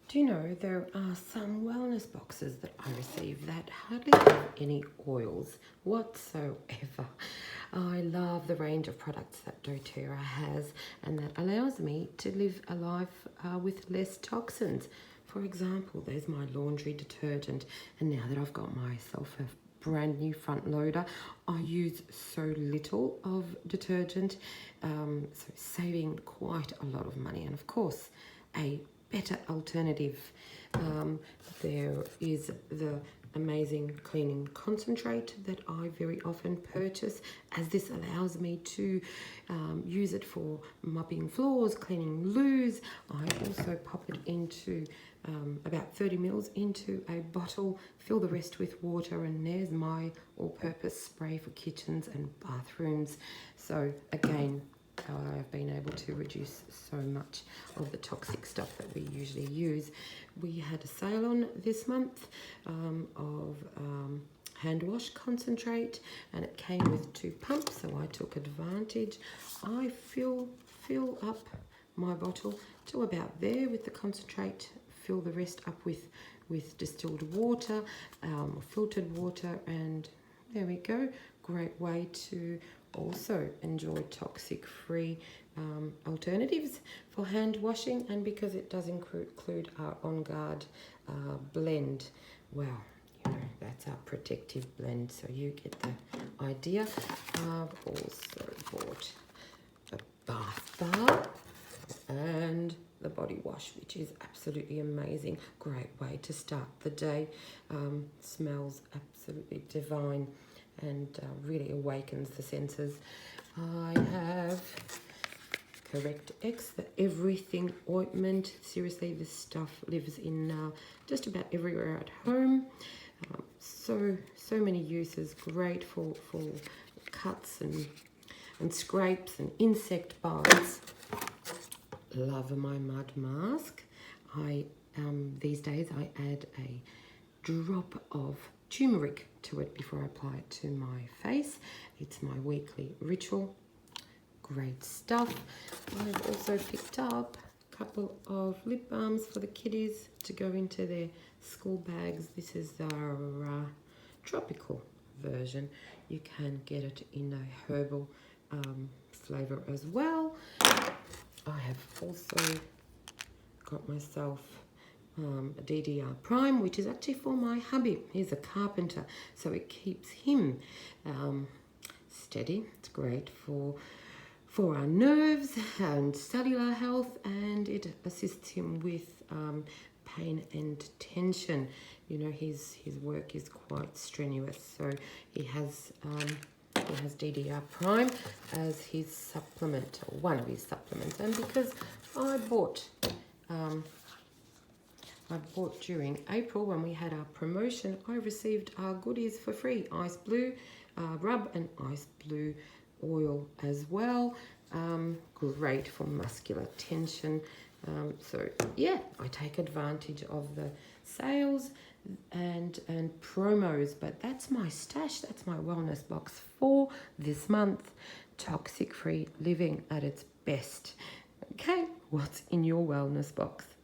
Do you know there are some wellness boxes that I receive that hardly have any oils whatsoever? I love the range of products that doTERRA has, and that allows me to live a life with less toxins. For example, there's my laundry detergent, and now that I've got myself a brand new front loader, I use so little of detergent, so saving quite a lot of money. And of course, a better alternative. There is the amazing cleaning concentrate that I very often purchase, as this allows me to use it for mopping floors, cleaning loos. I also pop it into about 30 mils into a bottle, fill the rest with water, and there's my all-purpose spray for kitchens and bathrooms. So again, I've been able to reduce so much of the toxic stuff that we usually use. We had a sale on this month of hand wash concentrate, and it came with 2 pumps, so I took advantage. I fill up my bottle to about there with the concentrate, fill the rest up with distilled water, filtered water, and there we go. Great way to also enjoy toxic-free alternatives for hand washing, and because it does include our On Guard blend, well, you know, that's our protective blend, so you get the idea. I've also bought a bath bar and the body wash, which is absolutely amazing. Great way to start the day. Smells absolutely divine and really awakens the senses. I have Correct X, the everything ointment. Seriously, this stuff lives in just about everywhere at home. So many uses. Great for cuts and scrapes and insect bites. Love my mud mask. These days I add a drop of turmeric to it before I apply it to my face. It's my weekly ritual. Great stuff. I've also picked up a couple of lip balms for the kiddies to go into their school bags. This is our tropical version. You can get it in a herbal flavor as well. I have also got myself a DDR Prime, which is actually for my hubby. He's a carpenter, so it keeps him steady. It's great for our nerves and cellular health, and it assists him with pain and tension. You know, his work is quite strenuous, so he has DDR Prime as his supplement, or one of his supplements. And because I bought during April when we had our promotion, I received our goodies for free. Ice Blue rub and Ice Blue oil as well. Great for muscular tension. So yeah, I take advantage of the sales and promos, but that's my stash. That's my wellness box for this month. Toxic free living at its best. Okay, what's in your wellness box?